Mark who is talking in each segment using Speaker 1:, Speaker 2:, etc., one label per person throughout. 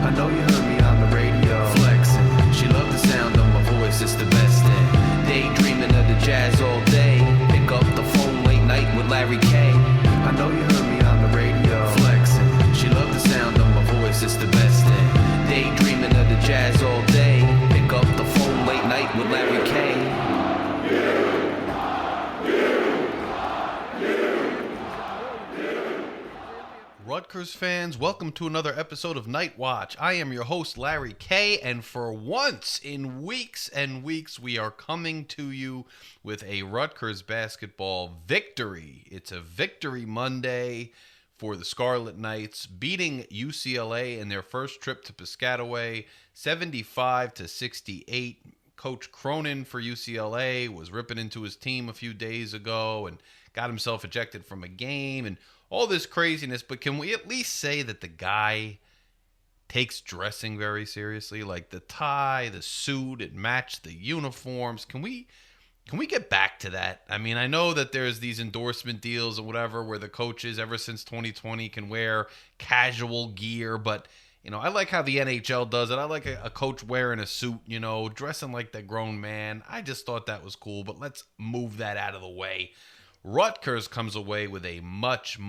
Speaker 1: I know you heard me on the radio. Flexing. She loved the sound of my voice, it's the best thing. Daydreaming of the jazz all day. Pick up the phone late night with Larry K. I know you heard me on the radio. Flexing. She loved the sound of my voice, it's the best thing. Daydreaming of the jazz all day. Pick up the phone late night with Larry K.
Speaker 2: Rutgers fans, welcome to another episode of Night Watch. I am your host, Larry K., and for once in weeks and weeks, we are coming to you with a Rutgers basketball victory. It's a victory Monday for the Scarlet Knights, beating UCLA in their first trip to Piscataway, 75-68. Coach Cronin for UCLA was ripping into his team a few days ago and got himself ejected from a game and all this craziness, but can we at least say that the guy takes dressing very seriously? Like the tie, the suit, it matched the uniforms. Can we get back to that? I mean, I know that there's these endorsement deals or whatever where the coaches ever since 2020 can wear casual gear, but you know, I like how the NHL does it. I like a coach wearing a suit, you know, dressing like the grown man. I just thought that was cool, but let's move that out of the way. Rutgers comes away with a much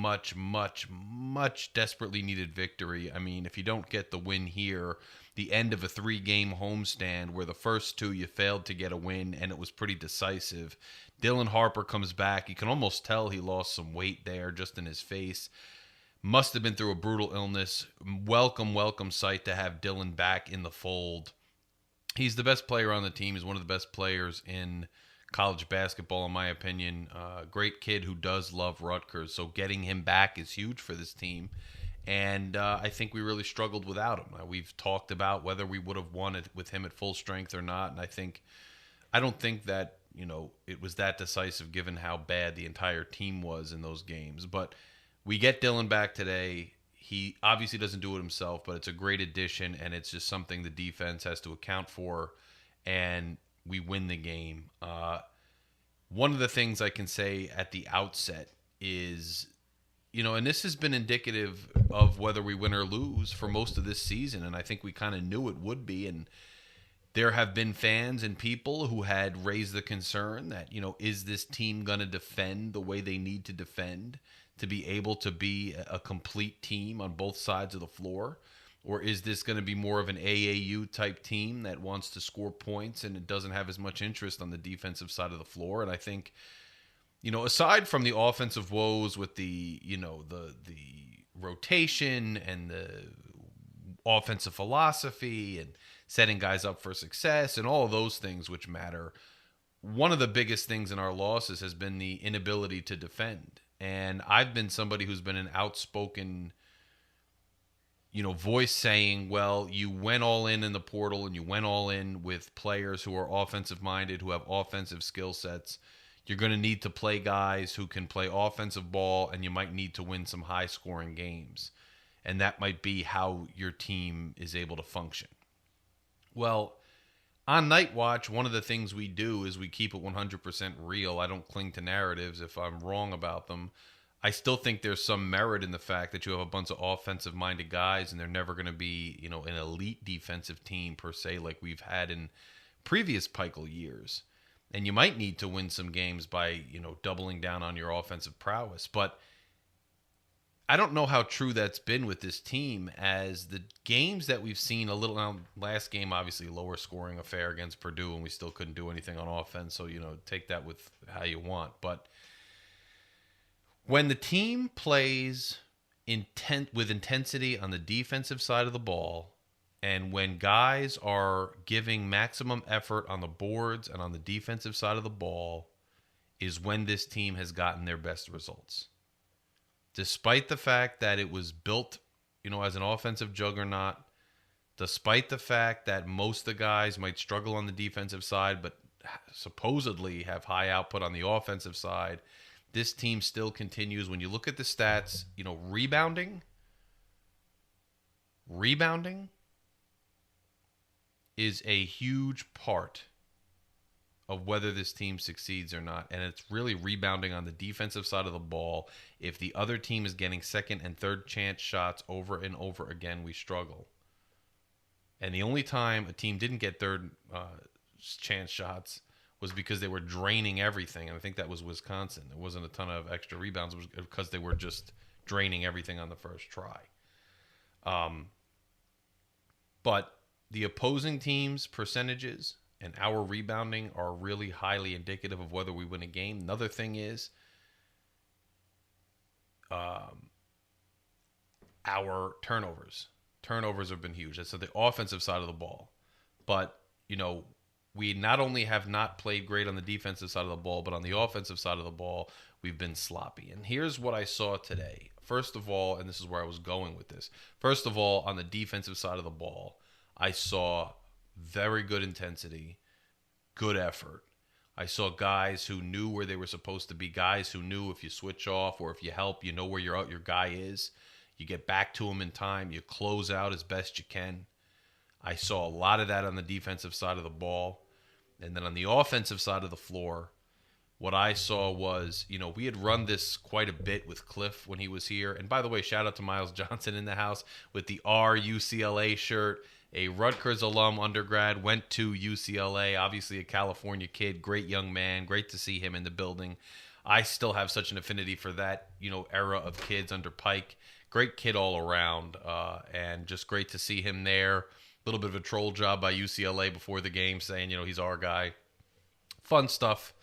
Speaker 2: desperately needed victory. I mean, if you don't get the win here, the end of a 3-game homestand where the first 2 you failed to get a win and it was pretty decisive. Dylan Harper comes back. You can almost tell he lost some weight there just in his face. Must have been through a brutal illness. Welcome sight to have Dylan back in the fold. He's the best player on the team. He's one of the best players in college basketball, in my opinion. Great kid who does love Rutgers, so getting him back is huge for this team. And I think we really struggled without him. We've talked about whether we would have won it with him at full strength or not, and I don't think that, you know, it was that decisive given how bad the entire team was in those games. But we get Dylan back today. He obviously doesn't do it himself, but it's a great addition, and it's just something the defense has to account for, and we win the game. One of the things I can say at the outset is, you know, and this has been indicative of whether we win or lose for most of this season, and I think we kind of knew it would be, and there have been fans and people who had raised the concern that, you know, is this team going to defend the way they need to defend to be able to be a complete team on both sides of the floor? Or is this going to be more of an AAU type team that wants to score points and it doesn't have as much interest on the defensive side of the floor? And I think, you know, aside from the offensive woes with the, you know, the rotation and the offensive philosophy and setting guys up for success and all of those things which matter, one of the biggest things in our losses has been the inability to defend. And I've been somebody who's been an outspoken, you know, voice saying, well, you went all in the portal and you went all in with players who are offensive minded, who have offensive skill sets. You're going to need to play guys who can play offensive ball, and you might need to win some high scoring games. And that might be how your team is able to function. Well, on Night Watch, one of the things we do is we keep it 100% real. I don't cling to narratives if I'm wrong about them. I still think there's some merit in the fact that you have a bunch of offensive-minded guys, and they're never going to be, you know, an elite defensive team per se like we've had in previous Pike years. And you might need to win some games by, you know, doubling down on your offensive prowess. But I don't know how true that's been with this team, as the games that we've seen a little now. Last game, obviously, lower scoring affair against Purdue, and we still couldn't do anything on offense. So, you know, take that with how you want. But when the team plays with intensity on the defensive side of the ball, and when guys are giving maximum effort on the boards and on the defensive side of the ball, is when this team has gotten their best results. Despite the fact that it was built, you know, as an offensive juggernaut, despite the fact that most of the guys might struggle on the defensive side, but supposedly have high output on the offensive side, this team still continues. When you look at the stats, you know, rebounding is a huge part of whether this team succeeds or not. And it's really rebounding on the defensive side of the ball. If the other team is getting second and third chance shots over and over again, we struggle. And the only time a team didn't get third chance shots was because they were draining everything. And I think that was Wisconsin. There wasn't a ton of extra rebounds. It was because they were just draining everything on the first try. But the opposing team's percentages and our rebounding are really highly indicative of whether we win a game. Another thing is our turnovers. Turnovers have been huge. That's the offensive side of the ball. But, we not only have not played great on the defensive side of the ball, but on the offensive side of the ball, we've been sloppy. And here's what I saw today. First of all, and this is where I was going with this. First of all, on the defensive side of the ball, I saw very good intensity, good effort. I saw guys who knew where they were supposed to be, guys who knew if you switch off or if you help, you know where your guy is. You get back to him in time. You close out as best you can. I saw a lot of that on the defensive side of the ball. And then on the offensive side of the floor, what I saw was, we had run this quite a bit with Cliff when he was here. And by the way, shout out to Miles Johnson in the house with the UCLA shirt. A Rutgers alum undergrad, went to UCLA, obviously a California kid, great young man, great to see him in the building. I still have such an affinity for that, era of kids under Pike. Great kid all around, and just great to see him there. A little bit of a troll job by UCLA before the game saying, he's our guy. Fun stuff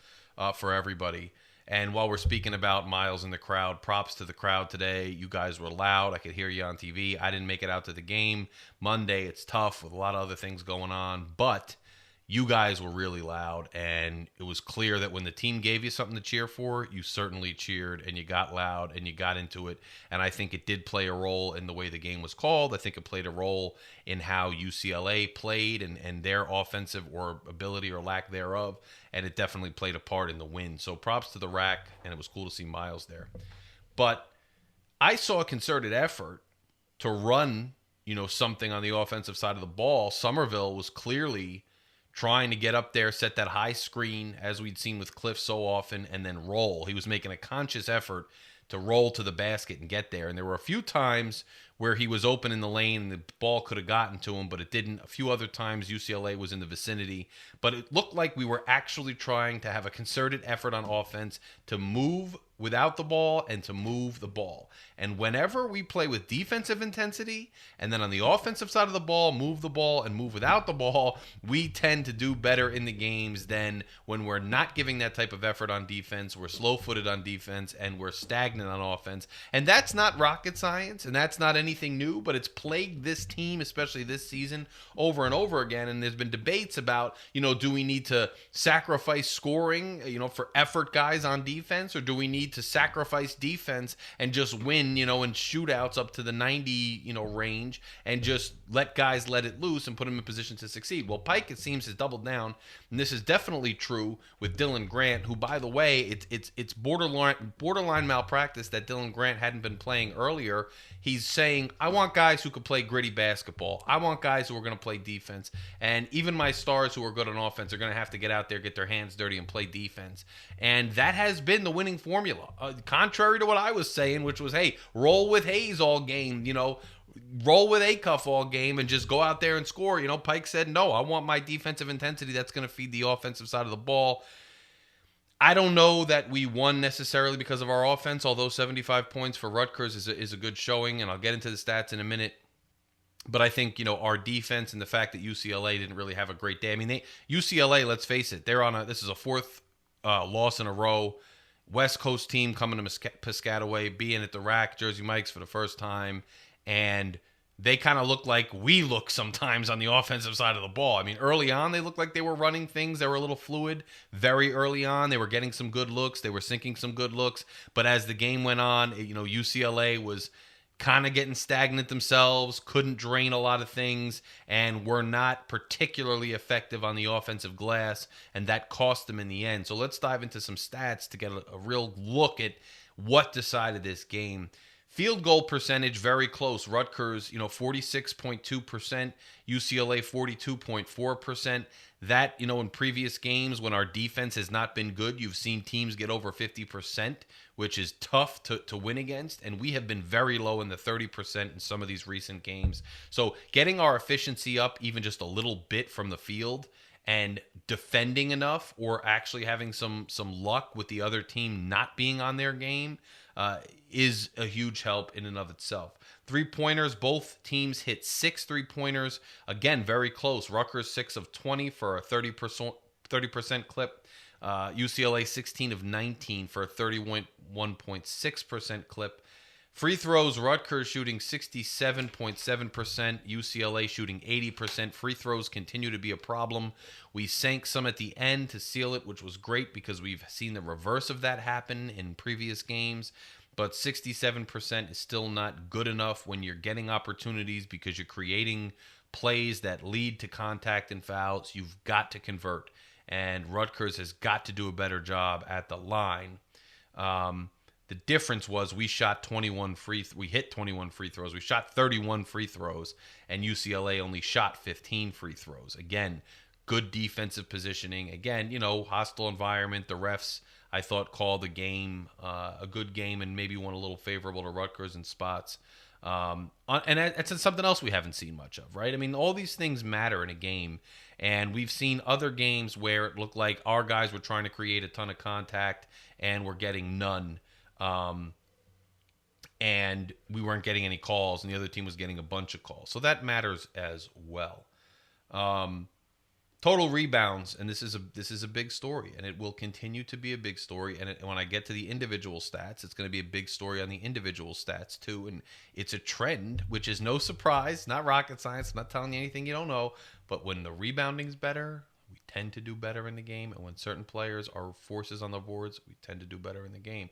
Speaker 2: for everybody. And while we're speaking about Miles in the crowd, props to the crowd today. You guys were loud. I could hear you on TV. I didn't make it out to the game. Monday, it's tough with a lot of other things going on. But you guys were really loud, and it was clear that when the team gave you something to cheer for, you certainly cheered, and you got loud, and you got into it. And I think it did play a role in the way the game was called. I think it played a role in how UCLA played and their offensive or ability or lack thereof, and it definitely played a part in the win. So props to the Rack, and it was cool to see Miles there. But I saw a concerted effort to run, something on the offensive side of the ball. Somerville was clearly trying to get up there, set that high screen, as we'd seen with Cliff so often, and then roll. He was making a conscious effort to roll to the basket and get there. And there were a few times where he was open in the lane and the ball could have gotten to him, but it didn't. A few other times UCLA was in the vicinity. But it looked like we were actually trying to have a concerted effort on offense to move without the ball and to move the ball. And whenever we play with defensive intensity and then on the offensive side of the ball, move the ball and move without the ball, we tend to do better in the games than when we're not giving that type of effort on defense, we're slow-footed on defense, and we're stagnant on offense. And that's not rocket science, and that's not anything new, but it's plagued this team, especially this season, over and over again. And there's been debates about, do we need to sacrifice scoring, for effort guys on defense, or do we need to sacrifice defense and just win, in shootouts up to the 90, range, and just let guys let it loose and put them in position to succeed. Well, Pike, it seems, has doubled down, and this is definitely true with Dylan Grant, who, by the way, it's borderline malpractice that Dylan Grant hadn't been playing earlier. He's saying, I want guys who could play gritty basketball. I want guys who are going to play defense. And even my stars who are good on offense are going to have to get out there, get their hands dirty, and play defense. And that has been the winning formula. Contrary to what I was saying, which was, hey, roll with Hayes all game, roll with Acuff all game and just go out there and score. Pike said, no, I want my defensive intensity that's going to feed the offensive side of the ball. I don't know that we won necessarily because of our offense, although 75 points for Rutgers is a good showing, and I'll get into the stats in a minute. But I think, our defense and the fact that UCLA didn't really have a great day. I mean, UCLA, let's face it, this is a fourth loss in a row. West Coast team coming to Piscataway, being at the Rack, Jersey Mike's for the first time, and they kind of look like we look sometimes on the offensive side of the ball. I mean, early on, they looked like they were running things. They were a little fluid. Very early on, they were getting some good looks. They were sinking some good looks. But as the game went on, UCLA was kind of getting stagnant themselves, couldn't drain a lot of things, and were not particularly effective on the offensive glass, and that cost them in the end. So let's dive into some stats to get a real look at what decided this game. Field goal percentage, very close. Rutgers, 46.2%, UCLA 42.4%. That, in previous games when our defense has not been good, you've seen teams get over 50%, which is tough to win against. And we have been very low in the 30% in some of these recent games. So getting our efficiency up even just a little bit from the field and defending enough, or actually having some luck with the other team not being on their game, is a huge help in and of itself. 3-pointers, both teams hit 6 3-pointers. Again, very close. Rutgers 6 of 20 for a 30% clip. UCLA 16 of 19 for a 31.6% clip. Free throws, Rutgers shooting 67.7%, UCLA shooting 80%. Free throws continue to be a problem. We sank some at the end to seal it, which was great because we've seen the reverse of that happen in previous games. But 67% is still not good enough when you're getting opportunities because you're creating plays that lead to contact and fouls. You've got to convert. And Rutgers has got to do a better job at the line. The difference was we hit 21 free throws. We shot 31 free throws, and UCLA only shot 15 free throws. Again, good defensive positioning. Again, hostile environment. The refs, I thought, called the game a good game and maybe one a little favorable to Rutgers in spots. And that's something else we haven't seen much of, right? I mean, all these things matter in a game, and we've seen other games where it looked like our guys were trying to create a ton of contact and we're getting none. And we weren't getting any calls, and the other team was getting a bunch of calls. So that matters as well. Total rebounds, and this is a big story, and it will continue to be a big story. And when I get to the individual stats, it's going to be a big story on the individual stats too. And it's a trend, which is no surprise, not rocket science. I'm not telling you anything you don't know. But when the rebounding's better, we tend to do better in the game. And when certain players are forces on the boards, we tend to do better in the game.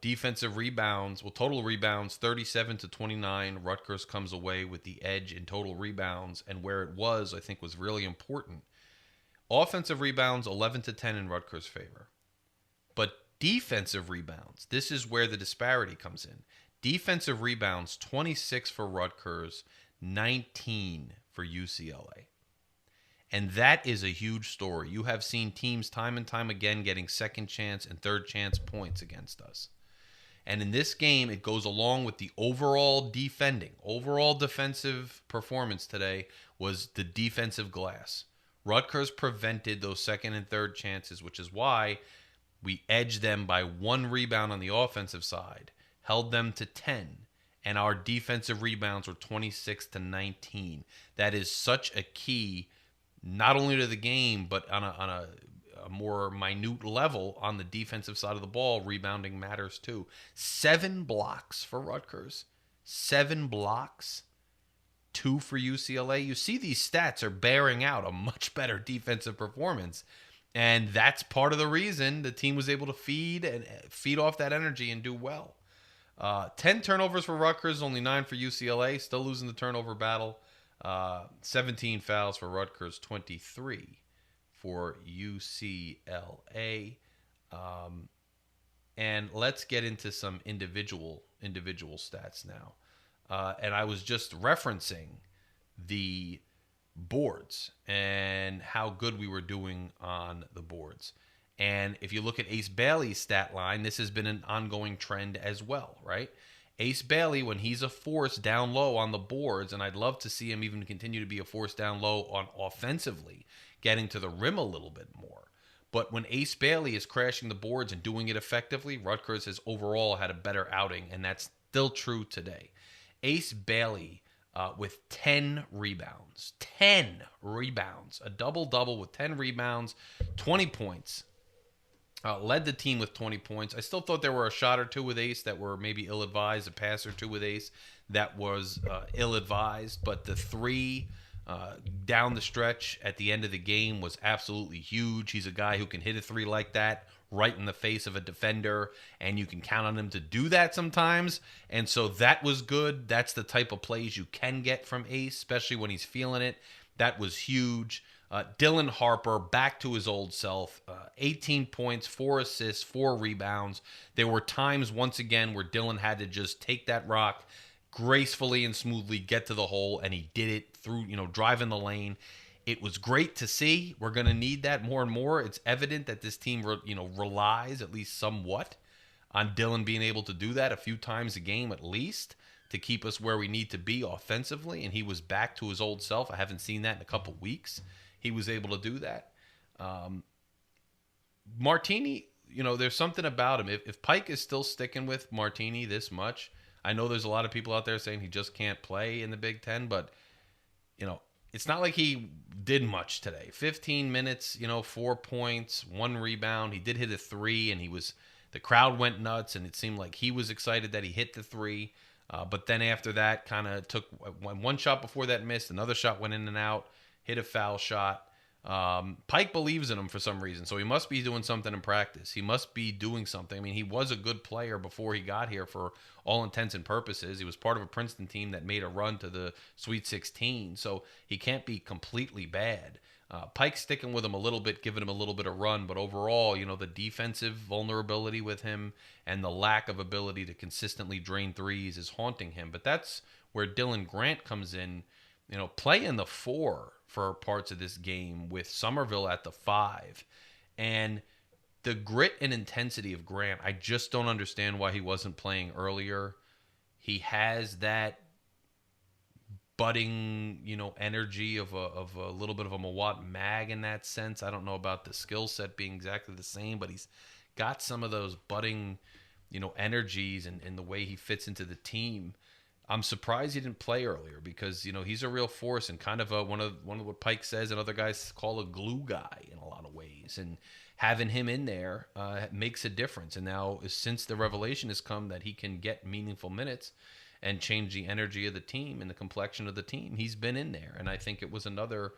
Speaker 2: Defensive rebounds, total rebounds 37-29. Rutgers comes away with the edge in total rebounds, and where it was, I think, was really important. Offensive rebounds 11-10 in Rutgers' favor, but defensive rebounds, this is where the disparity comes in. Defensive rebounds 26 for Rutgers, 19 for UCLA. And that is a huge story. You have seen teams time and time again getting second chance and third chance points against us. And in this game, it goes along with the overall defensive performance today was the defensive glass. Rutgers prevented those second and third chances, which is why we edged them by 1 rebound on the offensive side, held them to 10, and our defensive rebounds were 26-19. That is such a key, not only to the game, but on a more minute level on the defensive side of the ball. Rebounding matters too. 7 blocks for Rutgers. 7 blocks. 2 for UCLA. You see these stats are bearing out a much better defensive performance. And that's part of the reason the team was able to feed off that energy and do well. 10 turnovers for Rutgers, only 9 for UCLA. Still losing the turnover battle. 17 fouls for Rutgers, 23 for UCLA. And let's get into some individual stats now. And I was just referencing the boards and how good we were doing on the boards. And if you look at Ace Bailey's stat line, this has been an ongoing trend as well, right? Ace Bailey, when he's a force down low on the boards, and I'd love to see him even continue to be a force down low on offensively, getting to the rim a little bit more. But when Ace Bailey is crashing the boards and doing it effectively, Rutgers has overall had a better outing, and that's still true today. Ace Bailey with 10 rebounds. 10 rebounds. A double-double with 10 rebounds, 20 points. Led the team with 20 points. I still thought there were a shot or two with Ace that were maybe ill-advised, a pass or two with Ace that was ill-advised, but the 3 down the stretch at the end of the game was absolutely huge. He's a guy who can hit a 3 like that right in the face of a defender, and you can count on him to do that sometimes, and so that was good. That's the type of plays you can get from Ace, especially when he's feeling it. That was huge. Dylan Harper back to his old self. 18 points, 4 assists, 4 rebounds. There were times, once again, where Dylan had to just take that rock gracefully and smoothly, get to the hole, and he did it through, driving the lane. It was great to see. We're going to need that more and more. It's evident that this team, relies at least somewhat on Dylan being able to do that a few times a game at least to keep us where we need to be offensively. And he was back to his old self. I haven't seen that in a couple weeks. He was able to do that. Martini, there's something about him. If Pike is still sticking with Martini this much, I know there's a lot of people out there saying he just can't play in the Big Ten, but, it's not like he did much today. 15 minutes, 4 points, 1 rebound. He did hit a 3, and the crowd went nuts, and it seemed like he was excited that he hit the 3. But then after that, kind of took one shot before that missed. Another shot went in and out, hit a foul shot. Pike believes in him for some reason, so he must be doing something in practice. He must be doing something. I mean, he was a good player before he got here for all intents and purposes. He was part of a Princeton team that made a run to the Sweet 16, so he can't be completely bad. Pike's sticking with him a little bit, giving him a little bit of run, but overall, the defensive vulnerability with him and the lack of ability to consistently drain threes is haunting him. But that's where Dylan Grant comes in, playing the 4 for parts of this game with Somerville at the 5. And the grit and intensity of Grant, I just don't understand why he wasn't playing earlier. He has that budding, energy of a little bit of a Mawat Mag in that sense. I don't know about the skill set being exactly the same, but he's got some of those budding, energies and the way he fits into the team. I'm surprised he didn't play earlier because, he's a real force and kind of one of what Pike says and other guys call a glue guy in a lot of ways. And having him in there makes a difference. And now since the revelation has come that he can get meaningful minutes and change the energy of the team and the complexion of the team, he's been in there. And I think it was another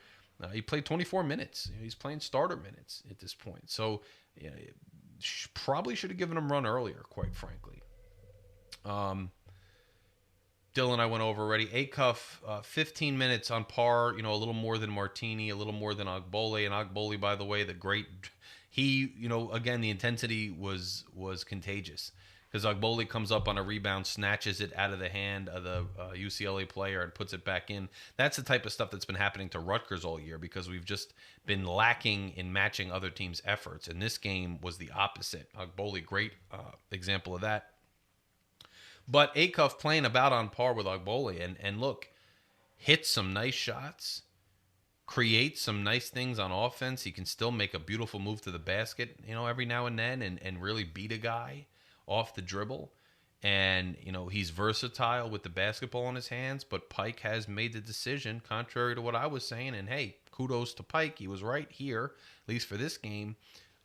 Speaker 2: he played 24 minutes. He's playing starter minutes at this point. So probably should have given him a run earlier, quite frankly. Dylan, I went over already. Acuff, 15 minutes on par, a little more than Martini, a little more than Ogbole. And Ogbole, by the way, again, the intensity was contagious because Ogbole comes up on a rebound, snatches it out of the hand of the UCLA player and puts it back in. That's the type of stuff that's been happening to Rutgers all year because we've just been lacking in matching other teams' efforts. And this game was the opposite. Ogbole, great example of that. But Acuff playing about on par with Ogbole and look, hits some nice shots, creates some nice things on offense. He can still make a beautiful move to the basket, every now and then and really beat a guy off the dribble. And, he's versatile with the basketball in his hands, but Pike has made the decision, contrary to what I was saying. And, hey, kudos to Pike. He was right here, at least for this game.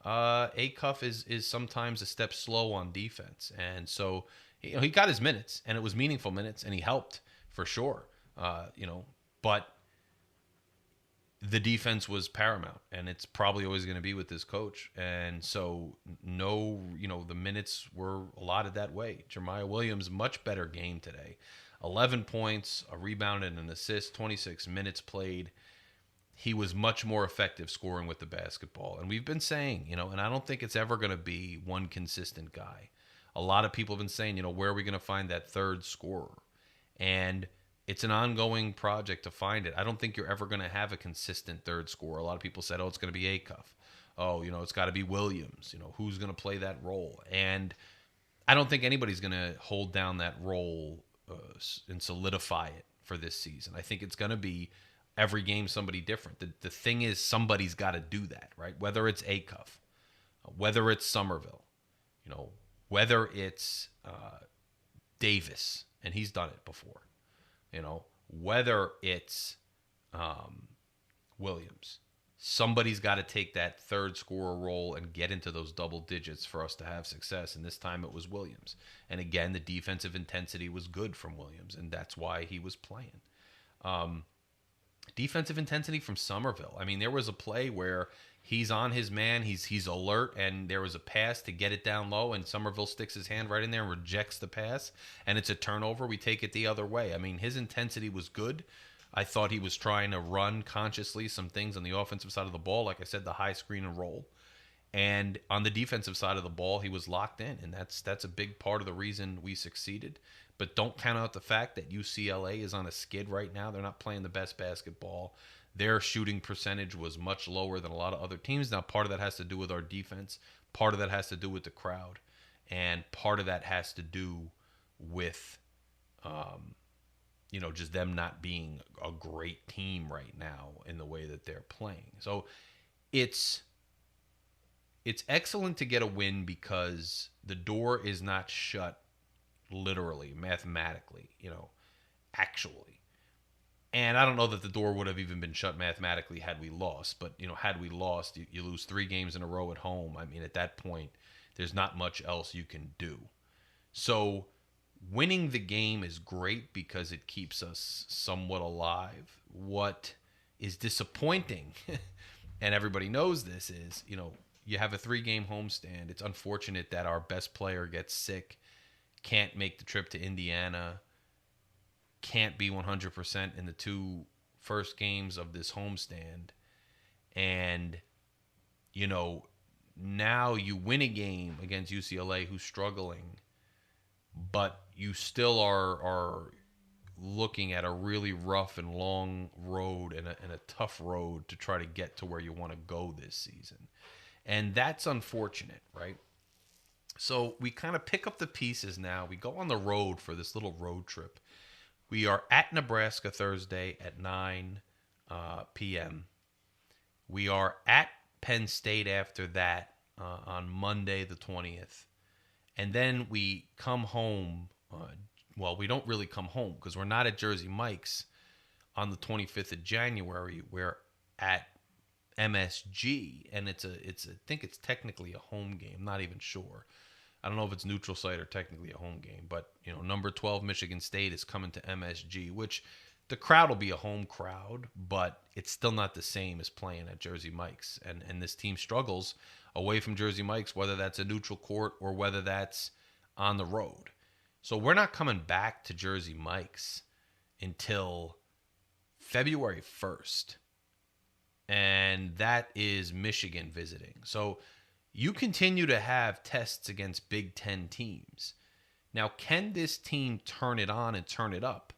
Speaker 2: Acuff is sometimes a step slow on defense. And so he got his minutes, and it was meaningful minutes, and he helped for sure. But the defense was paramount, and it's probably always going to be with this coach. And so the minutes were allotted that way. Jeremiah Williams, much better game today. 11 points, a rebound, and an assist, 26 minutes played. He was much more effective scoring with the basketball. And we've been saying, and I don't think it's ever going to be one consistent guy. A lot of people have been saying, where are we going to find that third scorer? And it's an ongoing project to find it. I don't think you're ever going to have a consistent third scorer. A lot of people said, it's going to be Acuff. It's got to be Williams. Who's going to play that role? And I don't think anybody's going to hold down that role and solidify it for this season. I think it's going to be every game somebody different. The thing is, somebody's got to do that, right? Whether it's Acuff, whether it's Somerville, whether it's Davis, and he's done it before, whether it's Williams, somebody's got to take that third scorer role and get into those double digits for us to have success. And this time it was Williams. And again, the defensive intensity was good from Williams, and that's why he was playing. Defensive intensity from Somerville. I mean, there was a play where he's on his man, he's alert, and there was a pass to get it down low, and Somerville sticks his hand right in there and rejects the pass, and it's a turnover. We take it the other way. I mean, his intensity was good. I thought he was trying to run consciously some things on the offensive side of the ball. Like I said, the high screen and roll. And on the defensive side of the ball, he was locked in. And that's a big part of the reason we succeeded. But don't count out the fact that UCLA is on a skid right now. They're not playing the best basketball. Their shooting percentage was much lower than a lot of other teams. Now, part of that has to do with our defense. Part of that has to do with the crowd. And part of that has to do with, just them not being a great team right now in the way that they're playing. So it's excellent to get a win because the door is not shut literally, mathematically, actually. And I don't know that the door would have even been shut mathematically had we lost. But, had we lost, you lose 3 games in a row at home. I mean, at that point, there's not much else you can do. So winning the game is great because it keeps us somewhat alive. What is disappointing, and everybody knows this, is, you have a 3-game homestand. It's unfortunate that our best player gets sick, can't make the trip to Indiana, can't be 100% in the 2 first games of this homestand. And, now you win a game against UCLA, who's struggling, but you still are looking at a really rough and long road and a tough road to try to get to where you want to go this season. And that's unfortunate, right? So we kind of pick up the pieces now. We go on the road for this little road trip. We are at Nebraska Thursday at 9 p.m. We are at Penn State after that on Monday the 20th. And then we come home. We don't really come home because we're not at Jersey Mike's on the 25th of January. We're at MSG, and I think it's technically a home game. I'm not even sure. I don't know if it's neutral site or technically a home game, but number 12 Michigan State is coming to MSG, which the crowd will be a home crowd, but it's still not the same as playing at Jersey Mike's. And this team struggles away from Jersey Mike's, whether that's a neutral court or whether that's on the road. So we're not coming back to Jersey Mike's until February 1st. And that is Michigan visiting. So you continue to have tests against Big Ten teams. Now, can this team turn it on and turn it up?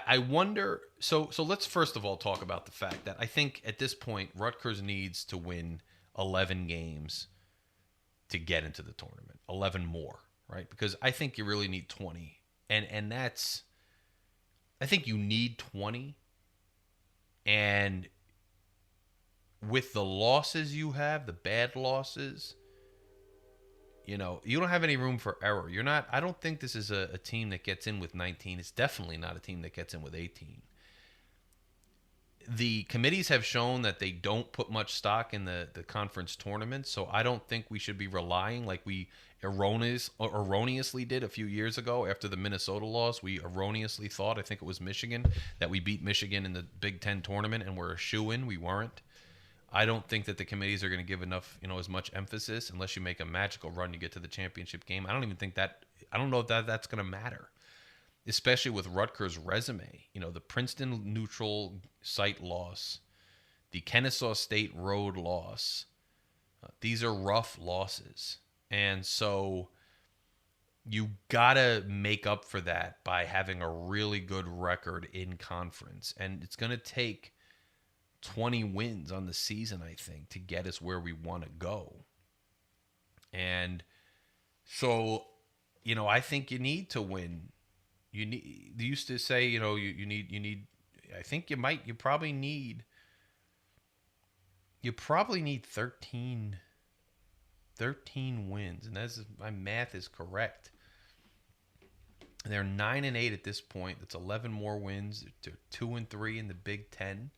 Speaker 2: I wonder. So let's first of all talk about the fact that I think at this point, Rutgers needs to win 11 games to get into the tournament. 11 more, right? Because I think you really need 20. And that's, I think you need 20. And with the losses you have, the bad losses, you don't have any room for error. I don't think this is a team that gets in with 19. It's definitely not a team that gets in with 18. The committees have shown that they don't put much stock in the conference tournament, so I don't think we should be relying like we erroneously did a few years ago after the Minnesota loss. We erroneously thought, I think it was Michigan, that we beat Michigan in the Big Ten tournament and we're a shoo-in. We weren't. I don't think that the committees are going to give enough, as much emphasis unless you make a magical run to get to the championship game. I don't know if that's going to matter, especially with Rutgers' resume. The Princeton neutral site loss, the Kennesaw State road loss. These are rough losses. And so you got to make up for that by having a really good record in conference. And it's going to take 20 wins on the season, I think, to get us where we want to go. And so, I think you need to win. They used to say, you need, I think you probably need 13 wins. And my math is correct. They're 9-8 at this point. That's 11 more wins. They're 2-3 in the Big Ten.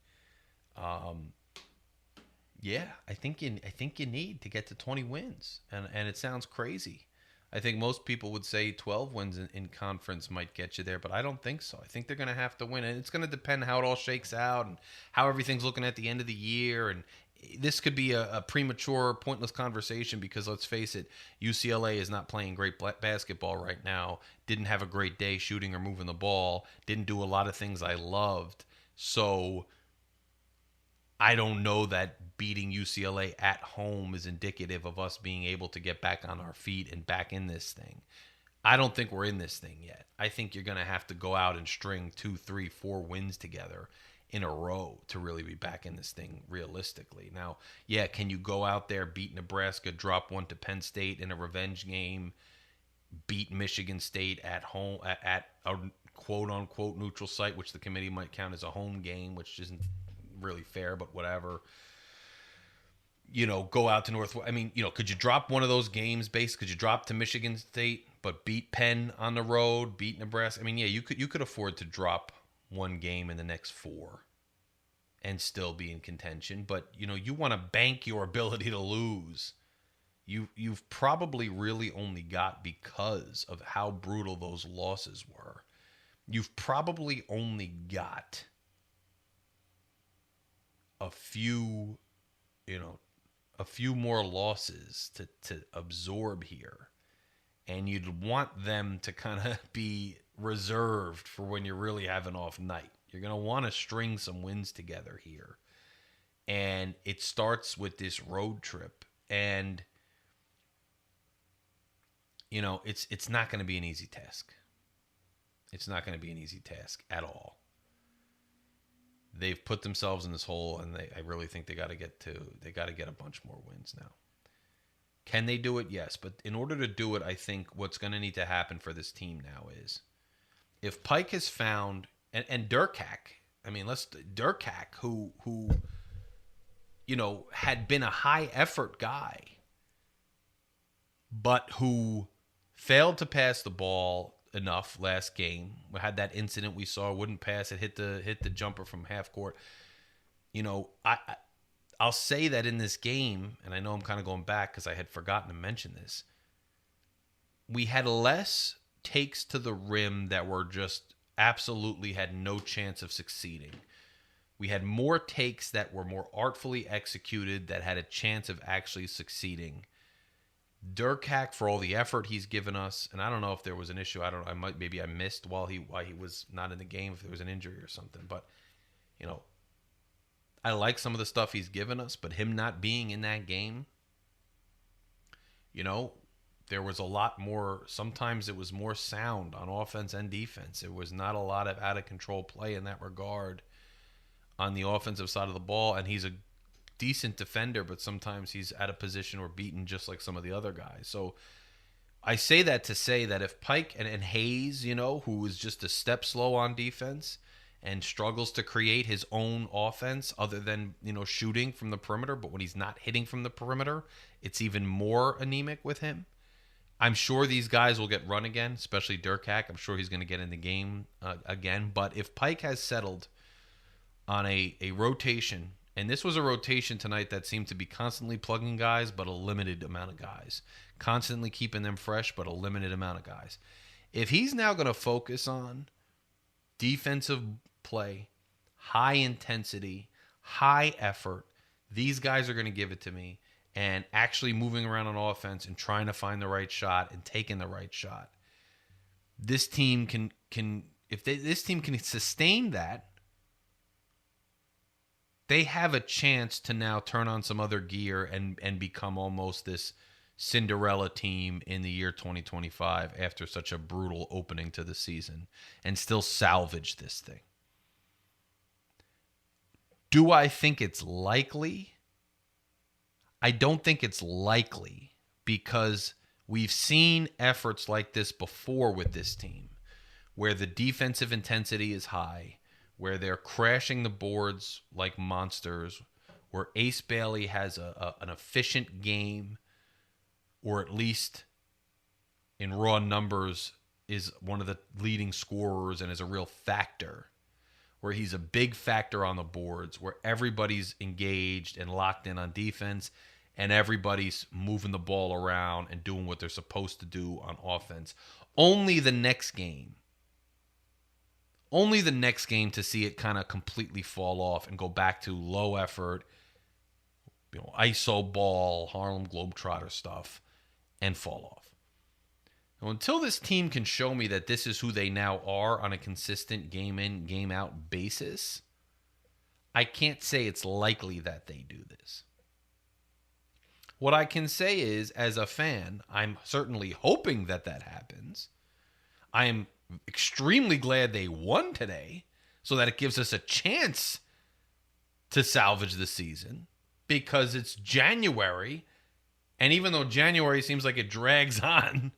Speaker 2: I think you need to get to 20 wins, and it sounds crazy. I think most people would say 12 wins in conference might get you there, but I don't think so. I think they're going to have to win, and it's going to depend how it all shakes out and how everything's looking at the end of the year. And this could be a premature, pointless conversation because let's face it, UCLA is not playing great basketball right now. Didn't have a great day shooting or moving the ball. Didn't do a lot of things I loved. So I don't know that beating UCLA at home is indicative of us being able to get back on our feet and back in this thing. I don't think we're in this thing yet. I think you're going to have to go out and string 2, 3, 4 wins together in a row to really be back in this thing realistically. Now, yeah, can you go out there, beat Nebraska, drop one to Penn State in a revenge game, beat Michigan State at home at a quote-unquote neutral site, which the committee might count as a home game, which isn't really fair, but whatever. Go out to North. I mean, could you drop one of those games? Could you drop to Michigan State, but beat Penn on the road, beat Nebraska? I mean, yeah, you could afford to drop one game in the next 4 and still be in contention. But you want to bank your ability to lose. You've probably really only got, because of how brutal those losses were, you've probably only got a few more losses to absorb here, and you'd want them to kind of be reserved for when you really have an off night. You're going to want to string some wins together here, and it starts with this road trip, and it's not going to be an easy task. It's not going to be an easy task at all. They've put themselves in this hole, and I really think they got to get a bunch more wins now. Can they do it? Yes, but in order to do it, I think what's going to need to happen for this team now is if Pike has found and Durack. I mean, Durack, who had been a high effort guy, but who failed to pass the ball enough last game. We had that incident we saw, wouldn't pass it, hit the jumper from half court. I'll say that in this game, and I know I'm kind of going back because I had forgotten to mention this, we had less takes to the rim that were just absolutely had no chance of succeeding. We had more takes that were more artfully executed that had a chance of actually succeeding. Durack, for all the effort he's given us, and I don't know if there was an issue. I missed while he was not in the game, if there was an injury or something. But I like some of the stuff he's given us, but him not being in that game, there was a lot more. Sometimes it was more sound on offense and defense. It was not a lot of out of control play in that regard on the offensive side of the ball, and he's a decent defender, but sometimes he's at a position or beaten just like some of the other guys. So I say that to say that if Pike and Hayes, who is just a step slow on defense and struggles to create his own offense other than, shooting from the perimeter, but when he's not hitting from the perimeter, it's even more anemic with him. I'm sure these guys will get run again, especially Durack. I'm sure he's going to get in the game again. But if Pike has settled on a rotation, and this was a rotation tonight that seemed to be constantly plugging guys, but a limited amount of guys. Constantly keeping them fresh, but a limited amount of guys. If he's now going to focus on defensive play, high intensity, high effort, these guys are going to give it to me, and actually moving around on offense and trying to find the right shot and taking the right shot. This team this team can sustain that, they have a chance to now turn on some other gear and become almost this Cinderella team in the year 2025 after such a brutal opening to the season and still salvage this thing. Do I think it's likely? I don't think it's likely because we've seen efforts like this before with this team where the defensive intensity is high, where they're crashing the boards like monsters, where Ace Bailey has an efficient game, or at least in raw numbers is one of the leading scorers and is a real factor, where he's a big factor on the boards, where everybody's engaged and locked in on defense, and everybody's moving the ball around and doing what they're supposed to do on offense. Only the next game to see it kind of completely fall off and go back to low effort, ISO ball, Harlem Globetrotter stuff, and fall off. Now, until this team can show me that this is who they now are on a consistent game in, game out basis, I can't say it's likely that they do this. What I can say is, as a fan, I'm certainly hoping that happens. I am extremely glad they won today so that it gives us a chance to salvage the season, because it's January, and even though January seems like it drags on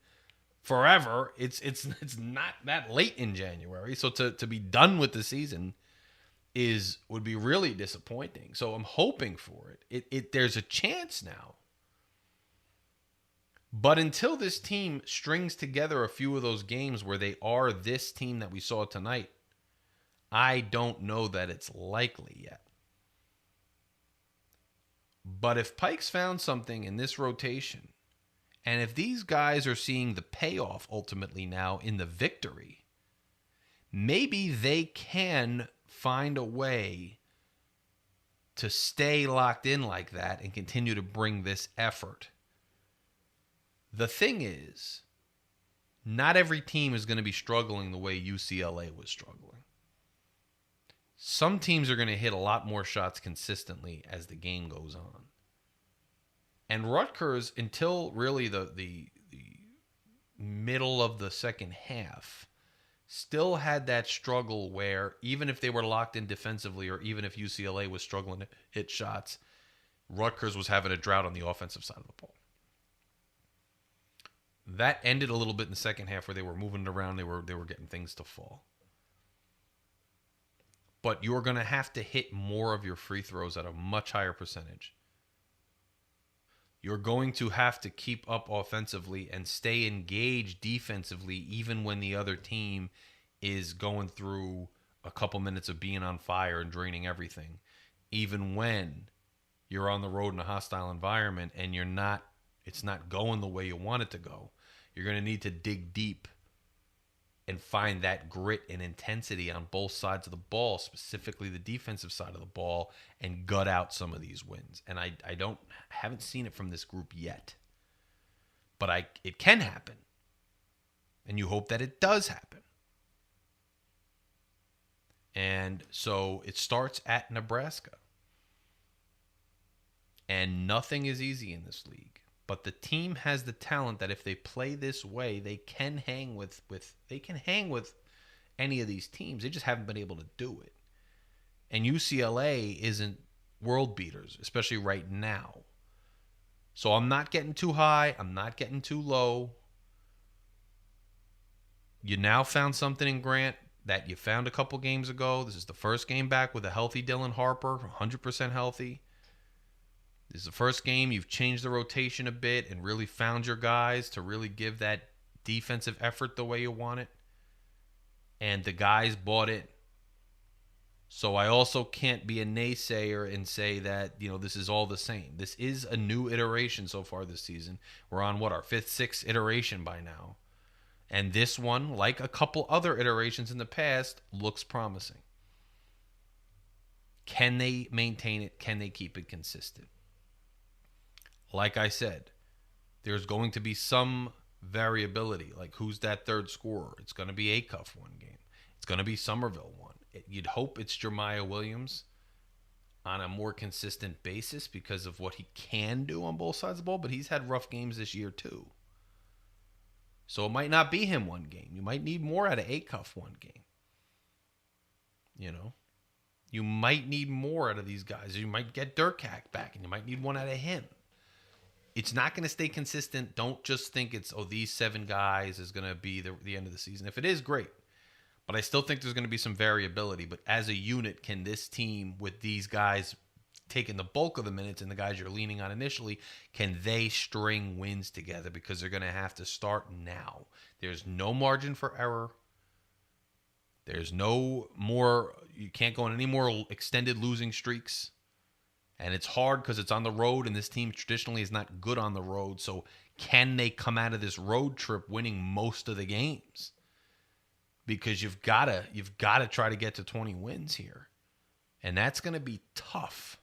Speaker 2: forever, it's not that late in January. So to be done with the season would be really disappointing. So I'm hoping for it. There's a chance now. But until this team strings together a few of those games where they are this team that we saw tonight, I don't know that it's likely yet. But if Pikes found something in this rotation, and if these guys are seeing the payoff ultimately now in the victory, maybe they can find a way to stay locked in like that and continue to bring this effort. The thing is, not every team is going to be struggling the way UCLA was struggling. Some teams are going to hit a lot more shots consistently as the game goes on. And Rutgers, until really the middle of the second half, still had that struggle where even if they were locked in defensively, or even if UCLA was struggling to hit shots, Rutgers was having a drought on the offensive side of the ball. That ended a little bit in the second half where they were moving it around. They were getting things to fall. But you're going to have to hit more of your free throws at a much higher percentage. You're going to have to keep up offensively and stay engaged defensively, even when the other team is going through a couple minutes of being on fire and draining everything. Even when you're on the road in a hostile environment and it's not going the way you want it to go, you're going to need to dig deep and find that grit and intensity on both sides of the ball, specifically the defensive side of the ball, and gut out some of these wins. And I haven't seen it from this group yet. But it can happen. And you hope that it does happen. And so it starts at Nebraska. And nothing is easy in this league. But the team has the talent that if they play this way, they can hang with any of these teams. They just haven't been able to do it. And UCLA isn't world beaters, especially right now. So I'm not getting too high. I'm not getting too low. You now found something in Grant that you found a couple games ago. This is the first game back with a healthy Dylan Harper, 100% healthy. This is the first game you've changed the rotation a bit and really found your guys to really give that defensive effort the way you want it. And the guys bought it. So I also can't be a naysayer and say that, this is all the same. This is a new iteration so far this season. We're on, our fifth, sixth iteration by now. And this one, like a couple other iterations in the past, looks promising. Can they maintain it? Can they keep it consistent? Like I said, there's going to be some variability. Like, who's that third scorer? It's going to be Acuff one game. It's going to be Somerville one. You'd hope it's Jeremiah Williams on a more consistent basis because of what he can do on both sides of the ball, but he's had rough games this year too. So it might not be him one game. You might need more out of Acuff one game. You might need more out of these guys. You might get Durkak back, and you might need one out of him. It's not going to stay consistent. Don't just think it's, these 7 guys is going to be the end of the season. If it is, great. But I still think there's going to be some variability. But as a unit, can this team, with these guys taking the bulk of the minutes and the guys you're leaning on initially, can they string wins together? Because they're going to have to start now. There's no margin for error. There's no more, you can't go on any more extended losing streaks. And it's hard because it's on the road, and this team traditionally is not good on the road. So can they come out of this road trip winning most of the games? Because you've got to try to get to 20 wins here. And that's going to be tough.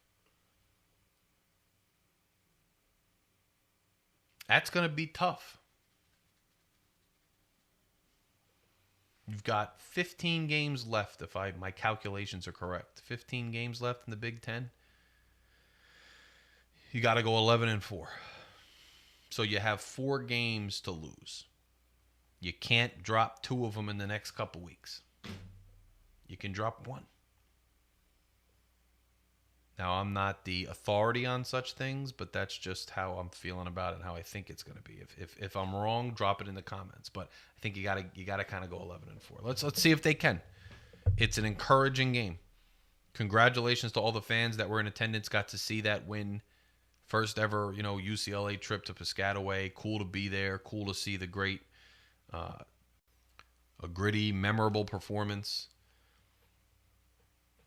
Speaker 2: That's going to be tough. You've got 15 games left, if my calculations are correct. 15 games left in the Big Ten. You got to go 11-4. So you have 4 games to lose. You can't drop 2 of them in the next couple weeks. You can drop 1. Now, I'm not the authority on such things, but that's just how I'm feeling about it and how I think it's going to be. If I'm wrong, drop it in the comments. But I think you gotta kind of go 11-4. Let's see if they can. It's an encouraging game. Congratulations to all the fans that were in attendance, got to see that win. First ever, UCLA trip to Piscataway. Cool to be there. Cool to see the great, a gritty, memorable performance.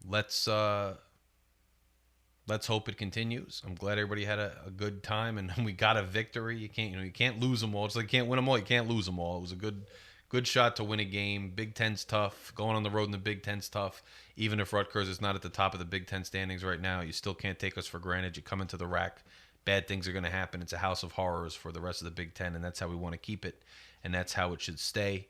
Speaker 2: Let's hope it continues. I'm glad everybody had a good time and we got a victory. You can't lose them all. It's like you can't win them all. You can't lose them all. It was a good shot to win a game. Big Ten's tough. Going on the road in the Big Ten's tough. Even if Rutgers is not at the top of the Big Ten standings right now, you still can't take us for granted. You come into the RAC, bad things are going to happen. It's a house of horrors for the rest of the Big Ten, and that's how we want to keep it, and that's how it should stay.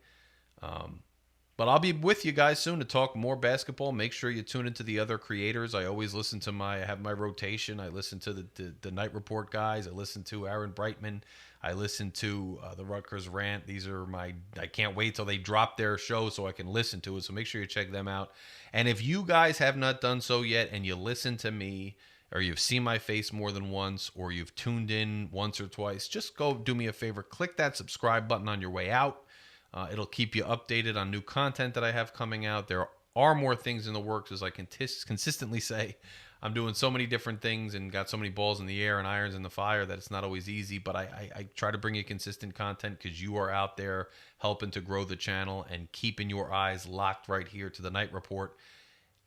Speaker 2: But I'll be with you guys soon to talk more basketball. Make sure you tune into the other creators. I always listen to I have my rotation. I listen to the Night Report guys. I listen to Aaron Brightman. I listen to the Rutgers Rant. These are I can't wait till they drop their show so I can listen to it. So make sure you check them out. And if you guys have not done so yet and you listen to me or you've seen my face more than once or you've tuned in once or twice, just go do me a favor. Click that subscribe button on your way out. It'll keep you updated on new content that I have coming out. There are more things in the works, as I can consistently say. I'm doing so many different things and got so many balls in the air and irons in the fire that it's not always easy. But I try to bring you consistent content because you are out there helping to grow the channel and keeping your eyes locked right here to the Night Report.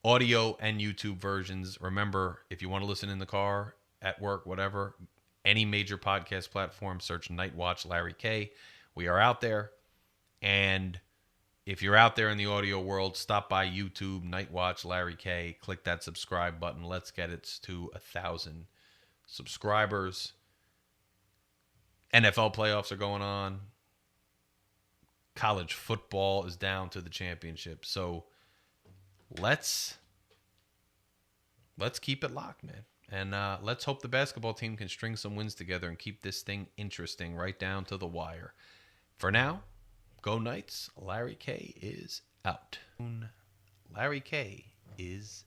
Speaker 2: Audio and YouTube versions. Remember, if you want to listen in the car, at work, whatever, any major podcast platform, search Night Watch Larry K. We are out there. And if you're out there in the audio world, stop by YouTube, Night Watch Larry K. Click that subscribe button. Let's get it to 1,000 subscribers. NFL playoffs are going on. College football is down to the championship. So let's keep it locked, man. And let's hope the basketball team can string some wins together and keep this thing interesting right down to the wire. For now, go Knights. Larry K is out. Larry K is